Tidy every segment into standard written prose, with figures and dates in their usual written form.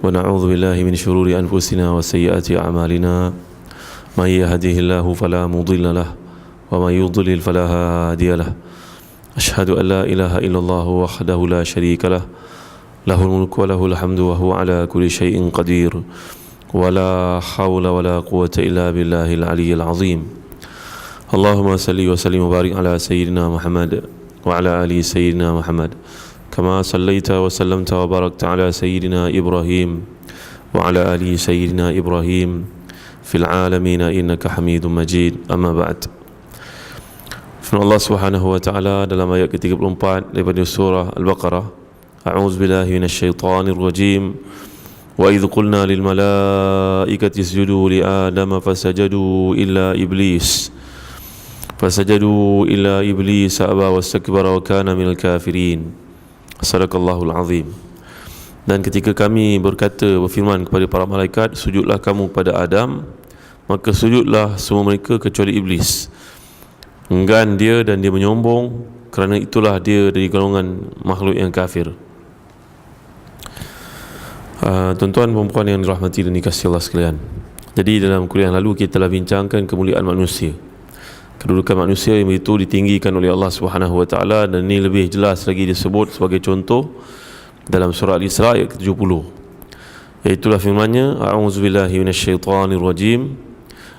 ونعوذ بالله من شرور أنفسنا وسيئات أعمالنا من يهده الله فلا مضل له ومن يضلل فلا هادي له أشهد أن لا إله إلا الله وحده لا شريك له له الملك وله الحمد وهو على كل شيء قدير ولا حول ولا قوة إلا بالله العلي العظيم اللهم صل وسلم وبارك على سيدنا محمد وعلى آل سيدنا محمد كما صليت وسلمت وباركت على سيدنا إبراهيم وعلى آل سيدنا إبراهيم في العالمين إنك حميد مجيد أما بعد. Firman Allah Subhanahu wa taala dalam ayat ke-34 daripada surah Al-Baqarah, A'udzu billahi minasyaitonir rajim. Wa idh qulna lil malaikati isjudu li adama fasajadu illa iblis aba wastakbara wa kana minal kafirin. Sadaqallahul azim. Dan ketika kami berfirman kepada para malaikat, sujudlah kamu kepada Adam, maka sujudlah semua mereka kecuali iblis. Enggan dia dan dia menyombong, kerana itulah dia dari golongan makhluk yang kafir. Tuan-tuan dan puan yang dirahmati dan dikasihi Allah sekalian, jadi dalam kuliah lalu kita telah bincangkan kemuliaan manusia, kedudukan manusia yang begitu ditinggikan oleh Allah Subhanahu wa taala, dan ini lebih jelas lagi disebut sebagai contoh dalam surah Al-Isra ayat ke-70, iaitulah firman-Nya, a'udzubillahi minasyaitonir rajim,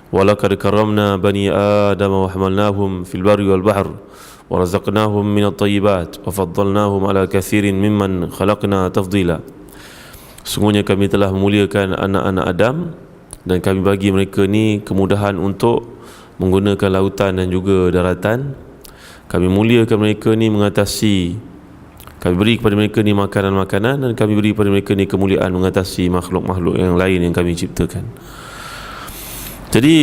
walaqad karramna bani adam wa hamalnahum fil barri wal bahr wa razaqnahum minat thayyibat wa faddalnahum ala katsirin mimman khalaqna tafdila. Sungguhnya kami telah memuliakan anak-anak Adam, dan kami bagi mereka ni kemudahan untuk menggunakan lautan dan juga daratan. Kami muliakan mereka ni kami beri kepada mereka ni makanan-makanan, dan kami beri kepada mereka ni kemuliaan mengatasi makhluk-makhluk yang lain yang kami ciptakan. Jadi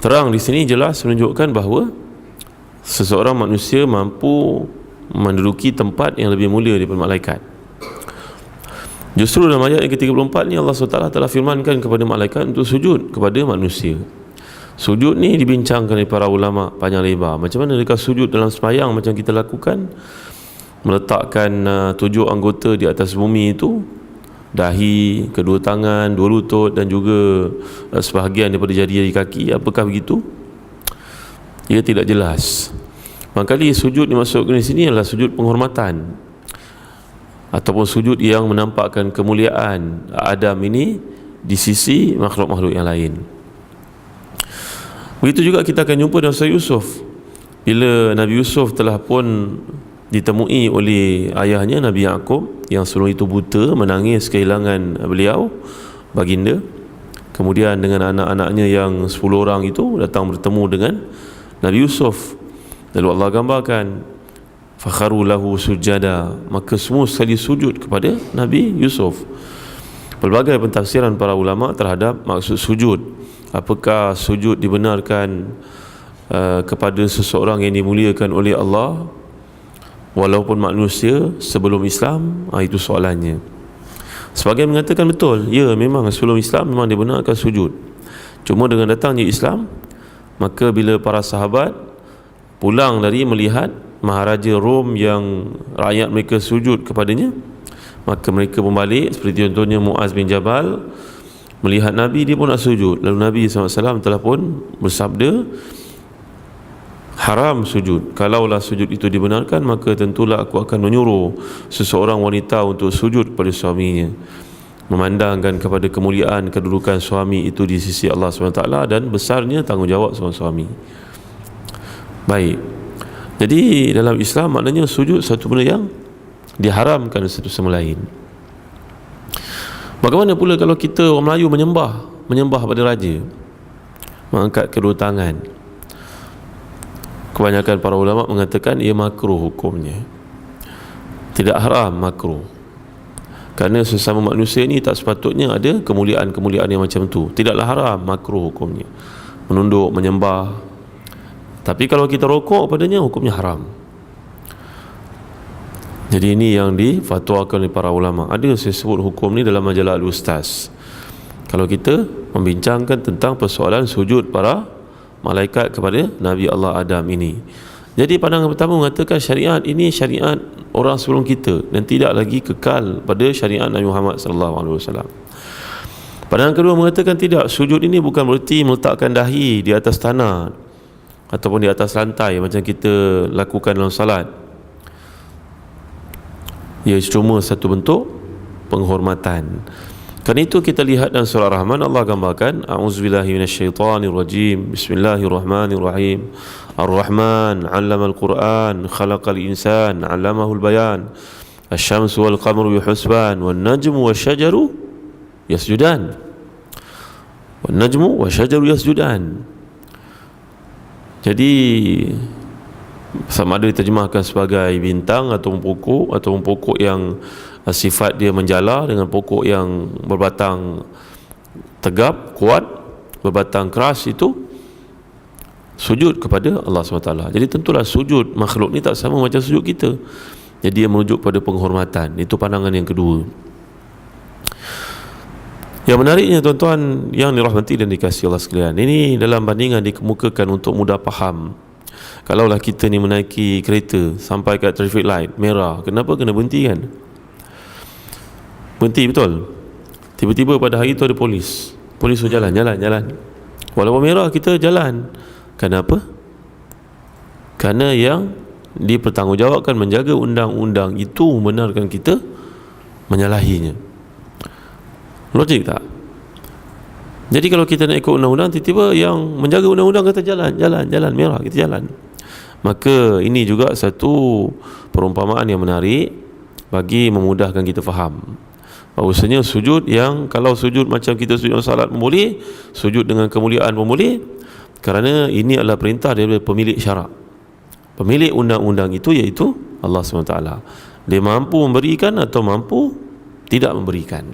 terang di sini jelas menunjukkan bahawa seseorang manusia mampu menduduki tempat yang lebih mulia daripada malaikat. Justru dalam ayat yang ke-34 ni Allah SWT telah firmankan kepada malaikat untuk sujud kepada manusia. Sujud ni dibincangkan oleh para ulama panjang lebar. Macam mana dekat sujud dalam sembahyang macam kita lakukan, meletakkan 7 anggota di atas bumi itu, dahi, kedua tangan, dua lutut, dan juga sebahagian daripada jari-jari kaki. Apakah begitu? Ia tidak jelas. Mangkali sujud dimaksudkan di sini adalah sujud penghormatan, ataupun sujud yang menampakkan kemuliaan Adam ini di sisi makhluk-makhluk yang lain. Begitu juga kita akan jumpa dalam surah Yusuf, bila Nabi Yusuf telah pun ditemui oleh ayahnya Nabi Yaqub yang sebelum itu buta, menangis kehilangan beliau, baginda. Kemudian dengan anak-anaknya yang 10 orang itu datang bertemu dengan Nabi Yusuf. Lalu Allah gambarkan, fakharu lahu sujada, maka semua sekali sujud kepada Nabi Yusuf. Pelbagai pentafsiran para ulama terhadap maksud sujud. Apakah sujud dibenarkan kepada seseorang yang dimuliakan oleh Allah walaupun manusia sebelum Islam? Itu soalannya. Sebagian mengatakan betul, ya, memang sebelum Islam memang dibenarkan sujud. Cuma dengan datangnya Islam, maka bila para sahabat pulang dari melihat Maharaja Rom yang rakyat mereka sujud kepadanya, maka mereka membalik. Seperti contohnya Muaz bin Jabal melihat Nabi, dia pun nak sujud. Lalu Nabi SAW telah pun bersabda, haram sujud. Kalaulah sujud itu dibenarkan, maka tentulah aku akan menyuruh seseorang wanita untuk sujud kepada suaminya, memandangkan kepada kemuliaan kedudukan suami itu di sisi Allah SWT dan besarnya tanggungjawab seorang suami. Baik, jadi dalam Islam maknanya sujud satu benda yang diharamkan satu sama lain. Bagaimana pula kalau kita orang Melayu menyembah pada raja, mengangkat kedua tangan? Kebanyakan para ulama mengatakan ia makruh hukumnya, tidak haram, makruh. Kerana sesama manusia ni tak sepatutnya ada kemuliaan-kemuliaan yang macam tu. Tidaklah haram, makruh hukumnya menunduk, menyembah. Tapi kalau kita rokok padanya, hukumnya haram. Jadi ini yang difatwakan oleh para ulama. Ada saya sebut hukum ni dalam majalah Al-Ustaz, kalau kita membincangkan tentang persoalan sujud para malaikat kepada Nabi Allah Adam ini. Jadi pandangan pertama mengatakan syariat ini syariat orang sebelum kita dan tidak lagi kekal pada syariat Nabi Muhammad sallallahu alaihi wasallam. Pandangan kedua mengatakan tidak, sujud ini bukan bererti meletakkan dahi di atas tanah ataupun di atas lantai macam kita lakukan dalam salat. Ia cuma satu bentuk penghormatan. Kerana itu kita lihat dalam surah Rahman, Allah gambarkan a'udzubillahi minasyaitonirrajim, bismillahirrahmanirrahim, ar-Rahman 'allamal Qur'an, khalaqal insan 'allamahul bayan, asy-syamsu wal qamaru bihusban, wan najmu wasyajaru yasjudan, wan najmu wasyajaru yasjudan. Jadi sama ada diterjemahkan sebagai bintang ataupun pokok yang sifat dia menjala dengan pokok yang berbatang tegap, kuat, berbatang keras, itu sujud kepada Allah SWT. Jadi tentulah sujud makhluk ni tak sama macam sujud kita. Jadi dia merujuk pada penghormatan. Itu pandangan yang kedua. Yang menariknya tuan-tuan yang dirahmati dan dikasihi Allah sekalian, ini dalam bandingan dikemukakan untuk mudah faham. Kalaulah kita ni menaiki kereta sampai kat traffic light merah, kenapa kena berhenti kan? Berhenti betul. Tiba-tiba pada hari tu ada polis suruh jalan. Walaupun merah kita jalan. Kenapa? Kerana yang dipertanggungjawabkan menjaga undang-undang itu membenarkan kita menyalahinya. Logik tak? Jadi kalau kita nak ikut undang-undang, tiba-tiba yang menjaga undang-undang kata jalan merah, kita jalan. Maka ini juga satu perumpamaan yang menarik bagi memudahkan kita faham bahawasanya sujud yang, kalau sujud macam kita sujud dalam salat pun boleh, sujud dengan kemuliaan pun boleh, kerana ini adalah perintah daripada pemilik syarak, pemilik undang-undang itu, iaitu Allah SWT. Dia mampu memberikan atau mampu tidak memberikan.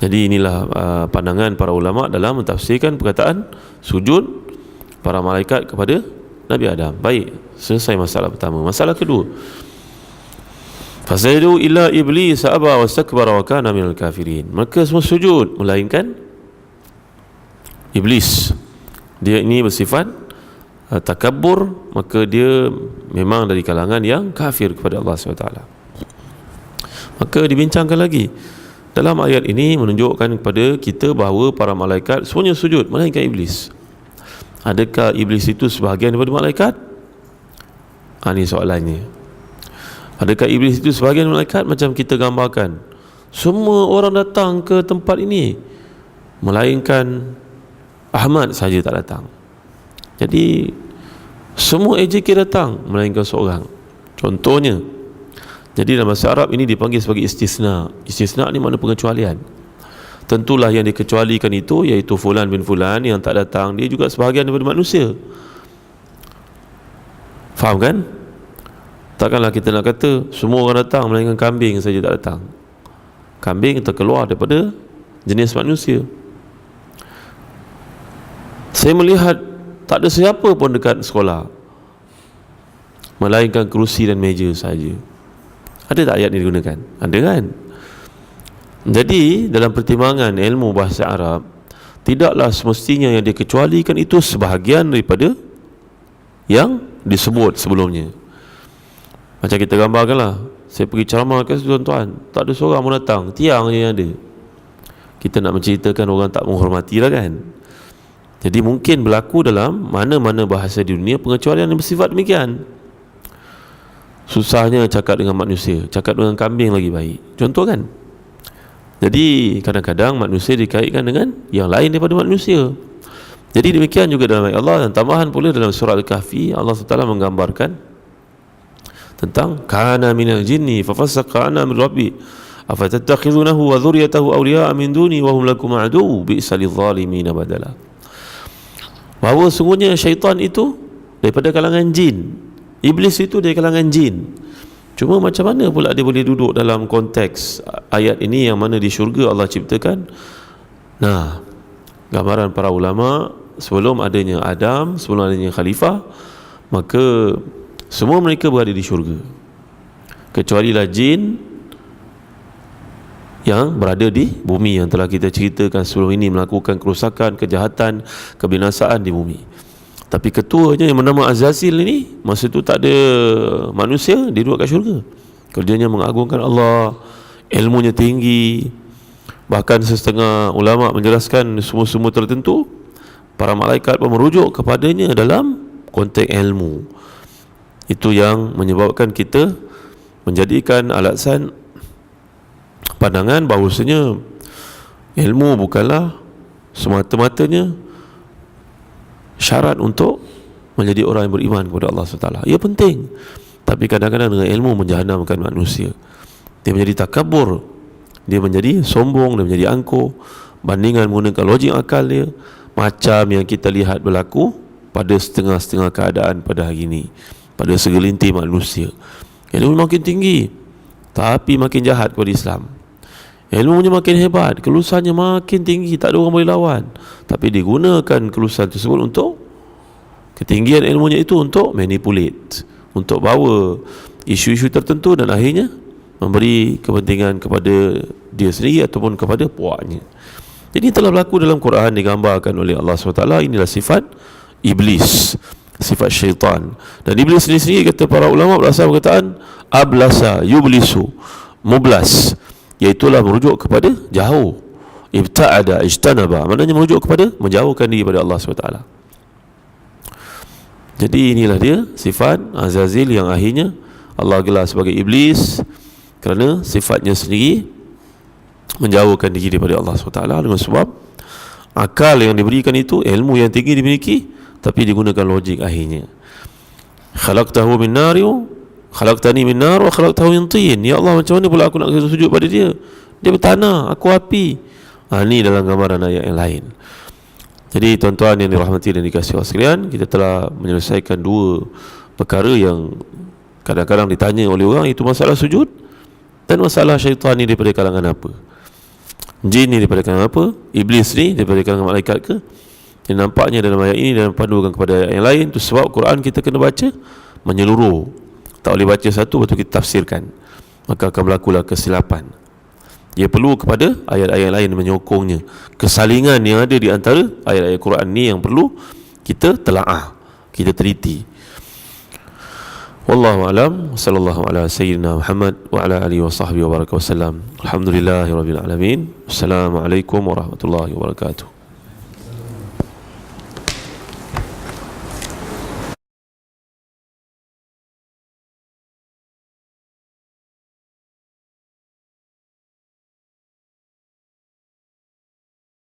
Jadi inilah pandangan para ulama dalam mentafsirkan perkataan sujud para malaikat kepada Nabi Adam. Baik, selesai masalah pertama. Masalah kedua, fasajadu illa iblis aba wastakbara wa kana minal kafirin. Maka semua sujud melainkan iblis. Dia ini bersifat takabbur, maka dia memang dari kalangan yang kafir kepada Allah SWT. Maka dibincangkan lagi dalam ayat ini, menunjukkan kepada kita bahawa para malaikat semuanya sujud melainkan iblis. Adakah iblis itu sebahagian daripada malaikat? Ini soalannya. Adakah iblis itu sebahagian malaikat macam kita gambarkan? Semua orang datang ke tempat ini melainkan Ahmad saja tak datang. Jadi semua AJK datang melainkan seorang. Contohnya, jadi dalam bahasa Arab ini dipanggil sebagai istisna. Istisna ni makna pengecualian. Tentulah yang dikecualikan itu iaitu fulan bin fulan yang tak datang, dia juga sebahagian daripada manusia. Faham kan? Takkanlah kita nak kata semua orang datang melainkan kambing saja tak datang. Kambing terkeluar daripada jenis manusia. Saya melihat tak ada siapa pun dekat sekolah melainkan kerusi dan meja saja. Ada tak ayat ini digunakan? Ada kan? Jadi dalam pertimbangan ilmu bahasa Arab, tidaklah semestinya yang dikecualikan itu sebahagian daripada yang disebut sebelumnya. Macam kita gambarkanlah, saya pergi ceramah ke tuan-tuan, tak ada seorang pun datang, tiang je yang ada. Kita nak menceritakan orang tak menghormati lah kan? Jadi mungkin berlaku dalam mana-mana bahasa di dunia pengecualian yang bersifat demikian. Susahnya cakap dengan manusia, cakap dengan kambing lagi baik. Contoh kan? Jadi kadang-kadang manusia dikaitkan dengan yang lain daripada manusia. Jadi demikian juga dalam ayat Allah, dan tambahan pula dalam surah Al-Kahfi, Allah SWT menggambarkan tentang kana minal jinni fafassaqa an amri rabbi afatattakhizunahu wa dhurriyyatahu awliya'a min duni wa hum lakum adu bi'sa lidh-dhalimin badala. Bahawa sungguhnya syaitan itu daripada kalangan jin, iblis itu dari kalangan jin. Cuma macam mana pula dia boleh duduk dalam konteks ayat ini yang mana di syurga Allah ciptakan? Nah, gambaran para ulama, sebelum adanya Adam, sebelum adanya khalifah, maka semua mereka berada di syurga, kecualilah jin yang berada di bumi, yang telah kita ceritakan sebelum ini, melakukan kerosakan, kejahatan, kebinasaan di bumi. Tapi ketuanya yang bernama Azazil ini, masa tu tak ada manusia, dia duduk kat syurga. Kerjanya mengagungkan Allah, ilmunya tinggi. Bahkan setengah ulama menjelaskan semua-semua tertentu para malaikat pun merujuk kepadanya dalam konteks ilmu. Itu yang menyebabkan kita menjadikan alasan pandangan bahawasanya ilmu bukanlah semata-matanya syarat untuk menjadi orang yang beriman kepada Allah SWT. Ia penting, tapi kadang-kadang dengan ilmu menjahannamkan manusia. Dia menjadi takabur, dia menjadi sombong, dia menjadi angkuh bandingan menggunakan logik akal dia, macam yang kita lihat berlaku pada setengah-setengah keadaan pada hari ini, pada segelintir manusia. Ilmu makin tinggi tapi makin jahat kepada Islam. Ilmunya makin hebat, kelulusannya makin tinggi, tak ada orang boleh lawan, tapi digunakan kelulusan tersebut untuk ketinggian ilmunya itu untuk manipulate, untuk bawa isu-isu tertentu dan akhirnya memberi kepentingan kepada dia sendiri ataupun kepada puaknya. Jadi telah berlaku dalam Quran, digambarkan oleh Allah SWT. Inilah sifat iblis, sifat syaitan. Dan iblis sendiri kata para ulama berasal perkataan ablasa yublisu, mublas, iaitulah merujuk kepada jauh. Ibta'ada ijtanaba, maknanya merujuk kepada menjauhkan diri pada Allah SWT. Jadi inilah dia sifat Azazil yang akhirnya Allah gelar sebagai iblis, kerana sifatnya sendiri menjauhkan diri daripada Allah SWT. Dengan sebab akal yang diberikan itu, ilmu yang tinggi dimiliki, tapi digunakan logik akhirnya. Khalaqtahu min nar, khalaqtani min nar wa khalaqtahu min tin. Ya Allah, macam mana pula aku nak sujud pada dia? Dia bertanah, aku api. Ini dalam gambaran ayat yang lain. Jadi tuan-tuan yang dirahmati dan dikasihi Allah sekalian, kita telah menyelesaikan dua perkara yang kadang-kadang ditanya oleh orang, itu masalah sujud dan masalah syaitan ni daripada kalangan apa, jin ni daripada kalangan apa, iblis ni daripada kalangan malaikat ke. Yang nampaknya dalam ayat ini dan pandukan kepada ayat yang lain. Itu sebab Quran kita kena baca menyeluruh, tak boleh baca satu betul kita tafsirkan, maka akan berlakulah kesilapan. Dia perlu kepada ayat-ayat lain menyokongnya. Kesalingan yang ada di antara ayat-ayat Quran ni yang perlu kita telaah, kita teliti. Wallahu alam, sallallahu ala sayyidina Muhammad wa ala alihi wa sahbihi wa baraka wasallam. Alhamdulillahirabbil alamin. Assalamualaikum warahmatullahi wabarakatuh.